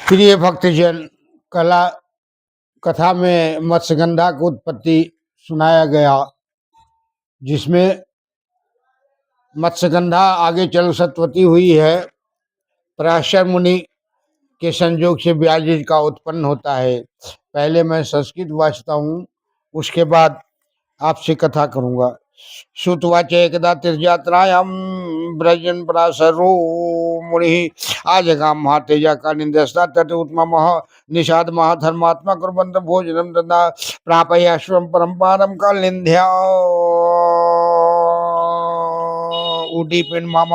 प्रिय भक्तजन, कला कथा में मत्स्यगंधा की उत्पत्ति सुनाया गया, जिसमें मत्स्यगंधा आगे चल सतवती हुई है। पराशर मुनि के संयोग से व्यास का उत्पन्न होता है। पहले मैं संस्कृत वाचता हूँ, उसके बाद आपसे कथा करूँगा। श्रुतवाच एकदा तीर्थयात्रायां ब्रजन पराशरो मुनि आजगाम महातेजा का निंदस्ता तट उत्तम निषाद महाधर्मात्मा कुर्वन्त भोजनम तदा प्रापयाश्वम परम्पारम कालिंध्या उदीपिन माम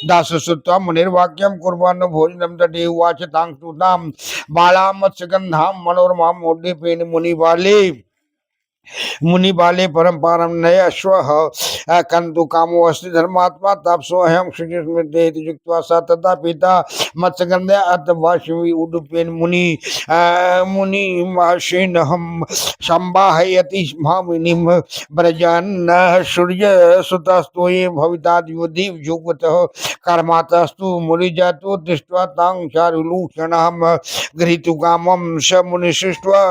दाससुत्वा मुनिर्वाक्यम कुर्वन् भोजनम तटे उवाच तां स्तुतां बालां मत्स्यगंधां मनोरमां उदीपिन मुनि बाले परम्पारम नय अश्व कंतु कामो अस्ति धर्मात्मा तपसो अहम शुचिस्मृतियुक्त्वा स तथा पिता मत्स्यगंधे अतवाश्वी उडुपेन मुनि माशिनहम संवाहयति भामिनीम ब्रजान सूर्य सुतस्तोये भविताद्युधि जुगतः कर्मातस्तु मुनिजातो दृष्ट्वा तां चारुलूक्षणं गृहीतु कामं स मुनिसृष्ट्वा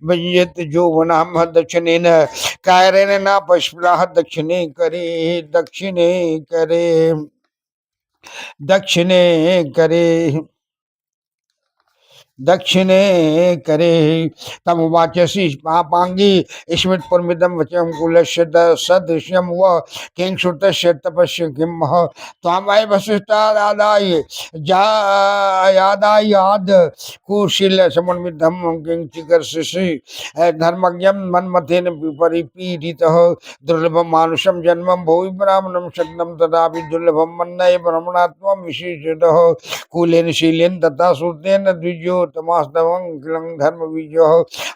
व्यञ्जयत यौवनं दक्षिणेन कायरेण न पश्प्लाह दक्षिणे करे तमुवाच पापांगी स्मृतपुरमिदं वचम कुलस्य सदृश्यम व किंसुतस्य तपस्य किम त्वामय वसिष्ठादाय यादायाद कुशील समन्वितम किंचिकर्षि धर्मज्ञम मन्मथेन परिपीडितः दुर्लभम मानुषम जन्मम भुवि ब्राह्मणम शरणम तदापि दुर्लभम मन्नये ब्रह्मणात्मम विशेषतः कुलेन शीलेन तथा सूतेन द्विजो तमास्तवं धर्म बीजो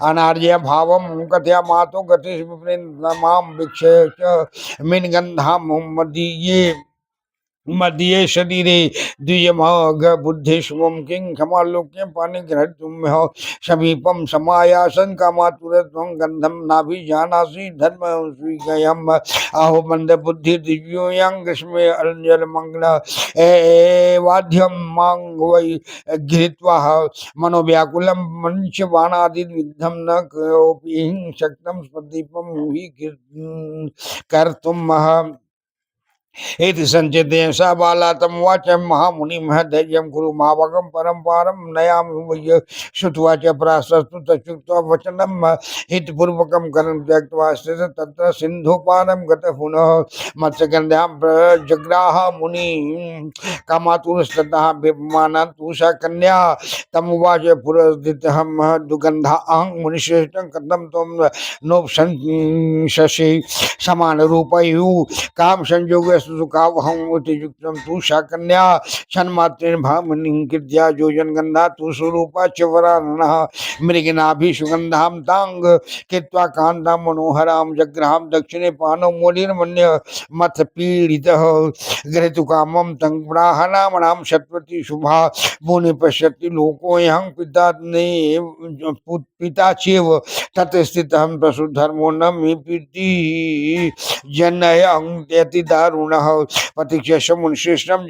अनार्य भावम कथया मातो गतिष विप्रेन्द्रमाम भिक्षय च मिन गंधा मदीये शरीरे द्विजमग बुद्धिष्वम किं क्षमालोक्य पानि ग्रहतुम्य समीपम समायासन कामातुरत्वं गंधम नाभिजानासि धर्म स्वीकयम् आहो मंद बुद्धि दिव्यो yang ग्रीष्मे अरण्यल मंगल वाद्यम मांग वै घृत्वा मनोव्याकुलम मंच बाणादि विद्धम न कोपि शक्तम स्वदीपम हि कर्तुम इति संचिते स बाला तम वाच महामुनि महधैर्यं कुरु मावगम परम्पारं नयामि वै श्रुत्वाच प्राशस्तु तच्युक्त्वा वचनं हितपूर्वकं करं त्यक्त्वा स्थित तत्र सिन्धुपानं गतः पुनः मत्स्यगन्धां जग्राह मुनि कामातुरस्ततः विपमाना तु सा कन्या तमुवाच पुरस्थितहं दुर्गन्धा अहं मुनिश्रेष्ठं कथं त्वं नोपशंससि समानरूपयुः काम संयोग सुखावहं युक्तम तु सा कन्या क्षणमात्रेण भामिनीं कृत्या योजन गंधा तु स्वरूपा च वराननः मृगनाभि सुगंधां तांग कृत्वा कांतां मनोहरां जग्राहां दक्षिणे पानौ मोलिर्मन्य मथ पीडितः गृहीतु कामं तं ब्राह्मणां सत्वती शुभा मुनि पश्यति लोको यं पिता चेव ततस्थितः प्रसुधर्मो न मे प्रीति जनयति दारुणः पतिक्षेष मुनिश्रेष्ठं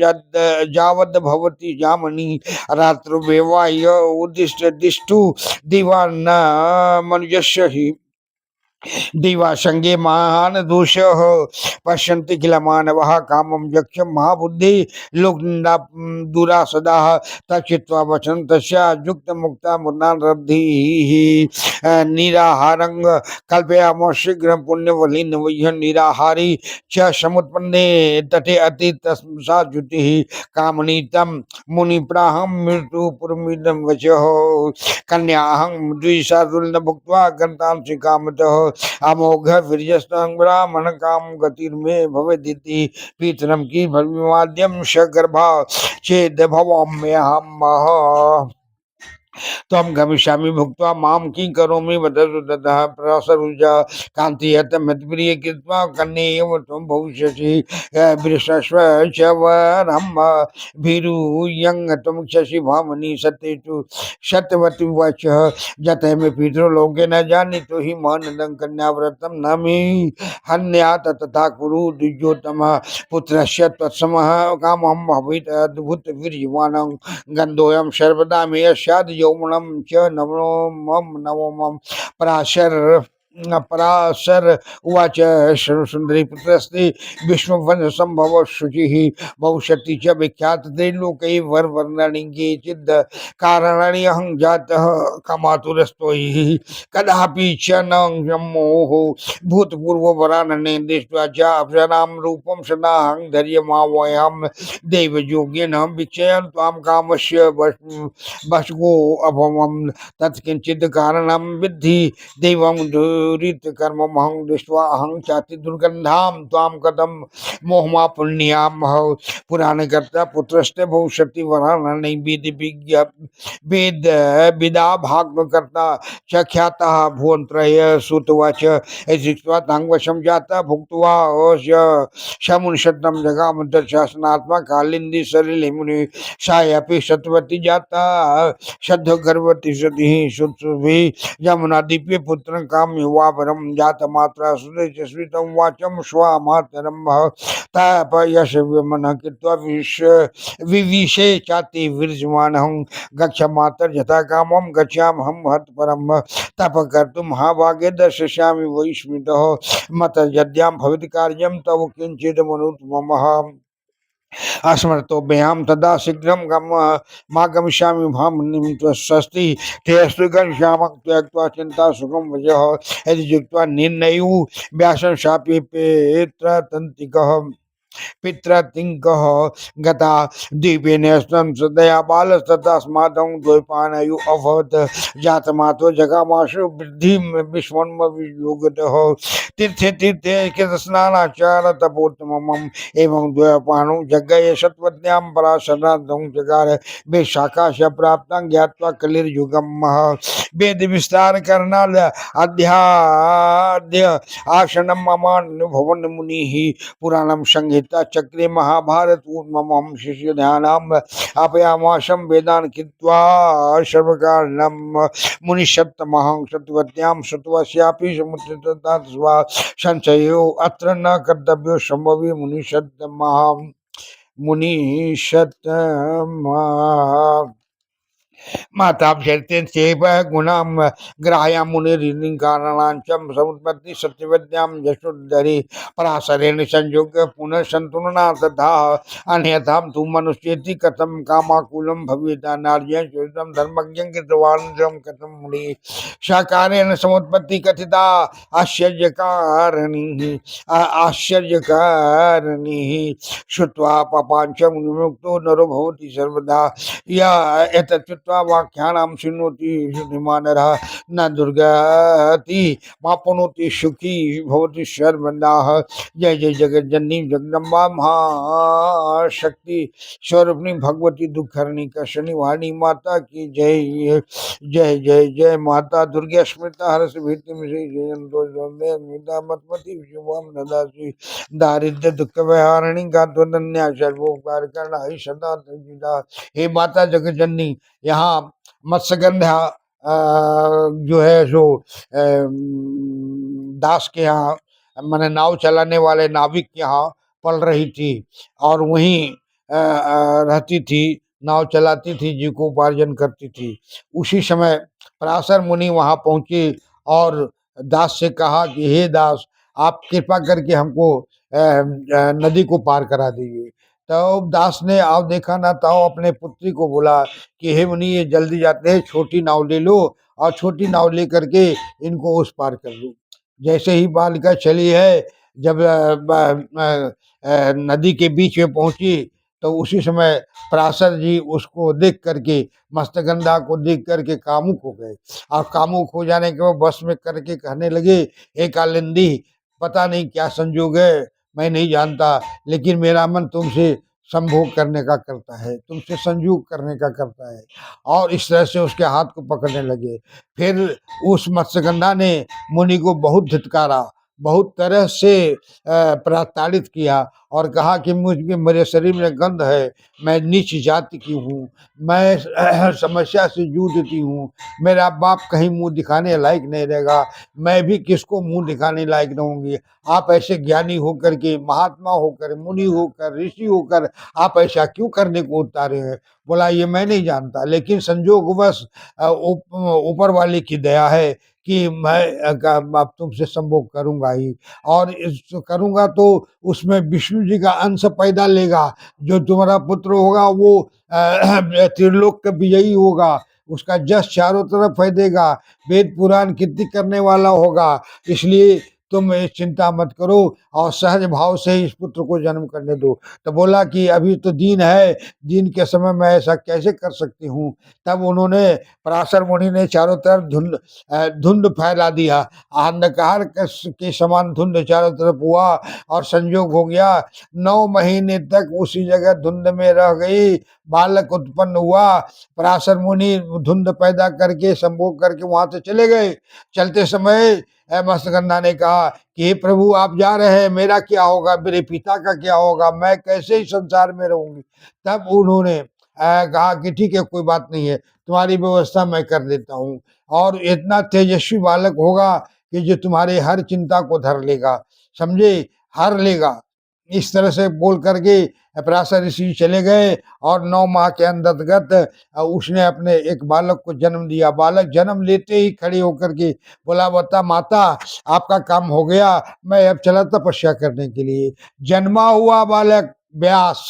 जावद् भवति जामनि रात्रौ वेवाय उद्दिष्ट दिष्टु दिवान्न मनुजस्य हि दिवा संगे महान दोष पश्यन्ति किल मानवः कामं यक्ष महाबुद्धि लोकनिंदा दूरा सदा तक्षित्वा वचन तस्या युक्त मुक्ता मुन्नान रब्धि निराहारंग कल्पयामो शीघ्र पुण्यवलीन वह्य निराहारी च समुत्पन्ने तटे अति तस्सा जुति कामनीतम मुनि प्राहम मृत्यु पुरमिदं वचः कन्याहं द्विशादुल्न भुक्त्वा गन्तांसि कामतः अमोघ वीर्यस्तं ब्राह्मण काम गतिर्मे भवेदिति पीतरम की भविमाद्यम सगर्भा चेद भवाम्यहम् त्वं गमिष्यामि भुक्त्वा मां किं करोमि वदतु ततः प्रसरुजा कान्ति यत्मत्प्रिय कृत्वा कन्येव त्वं भविष्यसि वृषस्व च वरं भीरुयं त्वं शशि भामनि सत्येषु सत्यवती उवाच जते मे पितृलोके न जानीतो हि मानदं कन्याव्रतं न मे हन्यात् तथा कुरु द्विजोत्तम पुत्रस्य त्वत्समः कामं भवेत् अद्भुतवीर्यवाणं गन्धोऽयं सर्वदा मे स्याद् यौवनं च नवो मम नवमं पराशर उवाच सुंदरी पुत्रस्ते विष्णुवंश संभव शुचिः भविष्यति च विख्यात त्रैलोक्ये वरवर्णानि केचिद् कारणानि अहं जातः कामातुरस्तोहि कदापि च न सम्मोह भूतपूर्ववरानने दृष्ट्वा च अप्सरां रूपं सदाहं धैर्यमावयाम देवयोगेन वीक्षयन् त्वां कामस्य वशगो अभवम् तत्किञ्चित् कारणं विद्धि देवं दुरितकर्ममहं दृष्ट्वा अहं चाति दुर्गन्धां त्वां कथं मोहमा पुण्यामहं पुराणकर्ता पुत्रस्ते भविष्यति वरानने वेद विदा भागवकर्ता च ख्यातः भुवनत्रय श्रुतवाच इत्युक्त्वा ताङ्वशं जातः भुक्त्वा शमुनिशतं जगाम दर्शासनात्मा कालिंदी सलिले मुनि सायपि सतवती जाता शब्द गर्भवती सती सुभी यमुना दीप्य पुत्र काम युवापरम जात मात्रा सुस्वितम वाचम स्वामातरम ताप यश मन कृत्वा विविशे चाति विरजमानहं गच्छ मातर यथा कामं गच्छामहं हत परम तप कर्तुं महाभागे दर्शयामि वै स्मृतः मत यद्यां भवित कार्यं तव किंचित् मनुत मम अस्मर्तो भयाम तदा शीघ्रं गमिष्यामि भामनिं स्वस्ति तेऽस्तु घनश्यामं त्यक्त्वा चिन्ता सुखं वजः यदि युक्त्वा निर्णयु व्यासं शापि पेत्रतन्तिकः पितृतिङ्कः गता दीपेन स्तं सदया बालस्तस्मादं द्वैपायनयु अभवत् जातमातो जगामाशु वृद्धिं विस्मन्मवियोगतः तीर्थे तीर्थे कृतस्नानाचार तपोत्तमम् एवं द्वैपायनो जगये सत्वत्यां पराशरादं जगार विशाखाश प्राप्तं ज्ञात्वा कलिर्युगं वेद विस्तार करनाल अध्याद्य आसनं ममानुभवन मुनिः पुराणं संहिता चक्रे महाभारत मम शिष्य ध्यानम अपयामाशं वेदान कृत्वा सर्वकारणं मुनिषत्तमहं सत्वत्यां सत्वस्यापि समुचितता संशयो अत्र न कर्तव्यो संभवी मुनिषत्तमहं मुनिषत्तमः माताभ्यर्थे चेव गुणां ग्राह्या मुनिरिकारणांचम समुत्पत्ति सत्यवद्यां यशोधरी पराशरेण संयोग पुनः संतुलना तथा अन्यथां तु मनुष्येति कथं कामाकुलं भवेत् नार्यं चरितं धर्मज्ञं कृतवान् कथं मुनि साकारेण समुत्पत्ति कथिता आश्चर्यकारिणी श्रुत्वा पापाञ्च विमुक्तो नरो भवति सर्वदा या एतच्चुत्वा वाक्यानां शृणोति श्रुतिमानरः न दुर्गति मापनोति सुखी भवति सर्वदा जय जय जगज्जननी जगदम्बा महाशक्ति स्वरूपिणी भगवती दुखहरणी कष्टनिवारिणी माता की जय जय जय जय माता दुर्गा स्मृता हरस भीति मिश्री जयंतो जयंता मतमति शिवम नदासी दारिद्र्य दुख विहारिणी गात्वदन्या सर्वोपकार करना ही सदा तजिदा। हे माता जगजननी यहाँ मत्स्यगंधा जो है सो दास के यहाँ मैंने नाव चलाने वाले नाविक के यहाँ पल रही थी और वहीं रहती थी, नाव चलाती थी, जी को उपार्जन करती थी। उसी समय पराशर मुनि वहां पहुंचे और दास से कहा कि हे दास, आप कृपा करके हमको नदी को पार करा दीजिए। तो दास ने आओ देखा ना ताओ अपने पुत्री को बोला कि हे मुनि, ये जल्दी जाते हैं, छोटी नाव ले लो और छोटी नाव ले करके इनको उस पार कर लो। जैसे ही बालिका चली है, जब नदी के बीच में पहुंची तो उसी समय पराशर जी उसको देख करके, मस्तगंधा को देख करके कामुक हो गए और कामुक हो जाने के बाद बस में करके कहने लगे, हे कालिंदी, पता नहीं क्या संजोग है, मैं नहीं जानता, लेकिन मेरा मन तुमसे संभोग करने का करता है, तुमसे संयोग करने का करता है। और इस तरह से उसके हाथ को पकड़ने लगे। फिर उस मत्स्यगंधा ने मुनि को बहुत धित्कारा, बहुत तरह से प्रताड़ित किया और कहा कि मुझे, मेरे शरीर में गंध है, मैं नीच जाति की हूँ, मैं समस्या से जूझती हूँ, मेरा बाप कहीं मुंह दिखाने लायक नहीं रहेगा, मैं भी किसको मुंह दिखाने लायक रहूंगी। आप ऐसे ज्ञानी होकर के, महात्मा होकर, मुनि होकर, ऋषि होकर आप ऐसा क्यों करने को उतारे हैं। बोला ये मैं नहीं जानता, लेकिन संजोगवश ऊपर वाले की दया है कि मैं अब तुमसे संभोग करूंगा ही, और इस करूंगा तो उसमें विष्णु जी का अंश पैदा लेगा। जो तुम्हारा पुत्र होगा वो त्रिलोक का विजयी होगा, उसका जस चारों तरफ फैलेगा, वेद पुराण कीर्ति करने वाला होगा। इसलिए तुम ये चिंता मत करो और सहज भाव से इस पुत्र को जन्म करने दो। तो बोला कि अभी तो दिन है, दिन के समय मैं ऐसा कैसे कर सकती हूँ। तब उन्होंने, पराशर मुनि ने चारों तरफ धुंध फैला दिया, अंधकार के समान धुंध चारों तरफ हुआ और संयोग हो गया। 9 महीने तक उसी जगह धुंध में रह गई, बालक उत्पन्न हुआ। पराशर मुनि धुंध पैदा करके संभोग करके वहां से चले गए। चलते समय मत्स्यगंधा ने कहा कि हे प्रभु आप जा रहे हैं, मेरा क्या होगा, मेरे पिता का क्या होगा, मैं कैसे इस संसार में रहूंगी। तब उन्होंने कहा कि ठीक है, कोई बात नहीं है, तुम्हारी व्यवस्था मैं कर देता हूँ, और इतना तेजस्वी बालक होगा कि जो तुम्हारे हर चिंता को धर लेगा, समझे, हर लेगा। इस तरह से बोल करके पराशर ऋषि चले गए और 9 माह के अंतर्गत उसने अपने एक बालक को जन्म दिया। बालक जन्म लेते ही खड़े होकर के बोला, बता माता आपका काम हो गया, मैं अब चला तपस्या करने के लिए। जन्मा हुआ बालक व्यास,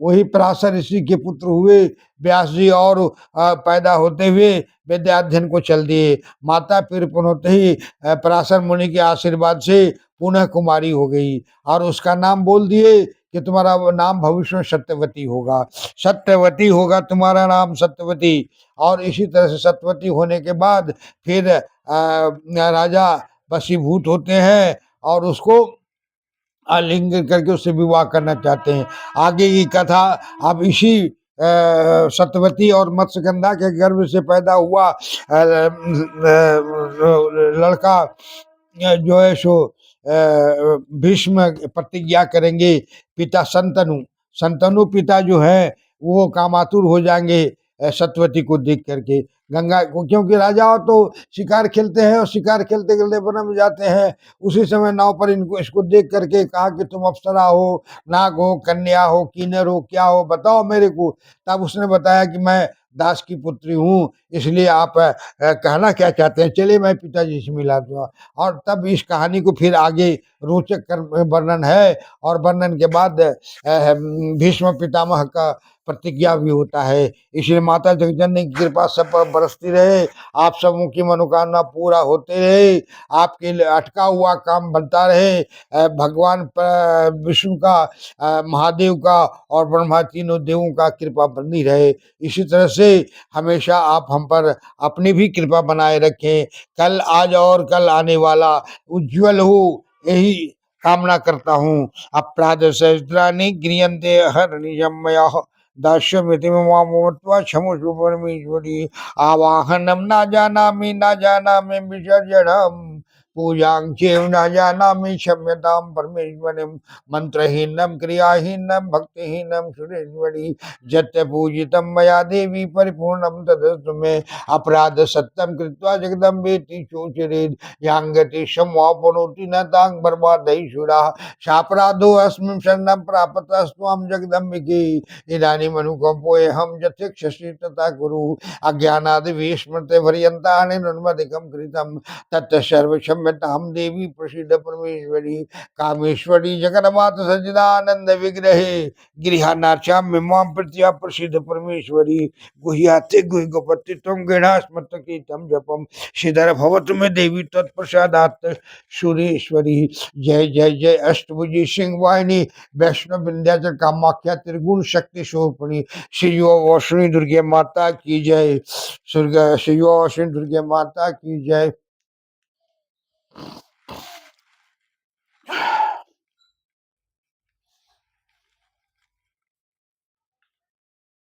वही पराशर ऋषि के पुत्र हुए व्यास जी, और पैदा होते हुए विद्याध्ययन को चल दिए। माता फिर पुनः ही पराशर मुनि के आशीर्वाद से पुनः कुमारी हो गई, और उसका नाम बोल दिए कि तुम्हारा नाम भविष्य में सत्यवती होगा, सत्यवती होगा तुम्हारा नाम, सत्यवती। और इसी तरह से सत्यवती होने के बाद फिर राजा वशीभूत होते हैं और उसको आलिंगन करके उससे विवाह करना चाहते हैं। आगे की कथा अब इसी सत्यवती और मत्स्यगंधा के गर्भ से पैदा हुआ लड़का जो है सो भीष्म प्रतिज्ञा करेंगे। पिता संतनु, संतनु पिता जो है वो कामातुर हो जाएंगे सत्यवती को देख करके। गंगा को, क्योंकि राजा तो शिकार खेलते हैं और शिकार खेलते खेलते वन में जाते हैं। उसी समय नाव पर इनको, इसको देख करके कहा कि तुम अप्सरा हो, नाग हो, कन्या हो, किन्नर हो, क्या हो, बताओ मेरे को। तब उसने बताया कि मैं दास की पुत्री हूँ, इसलिए आप कहना क्या चाहते हैं, चलिए मैं पिताजी से मिला दूंगा। और तब इस कहानी को फिर आगे रोचक वर्णन है, और वर्णन के बाद भीष्म पितामह का प्रतिज्ञा भी होता है। इसलिए माता जगजननी की कृपा सब पर बरसती रहे, आप सबों की मनोकामना पूरा होते रहे, आपके लिए अटका हुआ काम बनता रहे। भगवान विष्णु का, महादेव का और ब्रह्मा तीनों देवों का कृपा बनी रहे। इसी तरह से हमेशा आप हम पर अपनी भी कृपा बनाए रखें। कल, आज और कल आने वाला उज्जवल हो, यही कामना करता हूँ। अपराध सहस्राणि गृह्यन्ते हरनिजं मया, दास्यमिति मत्वा क्षमस्व परमेश्वरी। आवाहनम न जानामि न जानामि विसर्जनम, पूजां चैव न जानामि क्षम्यतां परमेश्वरी। मंत्रहीनम क्रियाहीनम भक्तिहीनम सुरेश्वरी, जत्य पूजितं मया देवी परिपूर्णं तदस्तु मे। अपराध सत्यं कृत्वा जगदम्बेति चोचरेत्, यांगति समवापनोति न तां बर्बादयिषुरा। शापराधो अस्मिन् शरणं प्रापतस्त्वां जगदम्बिके, इदानीम् अनुकम्पोऽहं यथेक्षसि तथा कुरु। अज्ञानादिभिः स्मृतिपर्यन्तानि नन्मधिकं कृतं, तत् सर्वक्षम्यतां देवी प्रसीद परमेश्वरी। कामेश्वरी जगन्माता सच्चिदानंद विग्रहे, गृहाणार्चां मिमां प्रीत्या प्रसीद परमेश्वरी। गुह्याते गुह्य गोपति त्वं गृह्णास्मत्कीर्तं जपम, श्रीधर भवतु मे देवी तत्प्रसादात् सुरेश्वरी। जय जय जय अष्टभुजी सिंह वाहिनी, वैष्णव विंध्याचल कामाख्या त्रिगुण शक्ति स्वरूपिणी, श्री वासुनी दुर्गे माता की जय। श्री वासुनी दुर्गे माता की जय।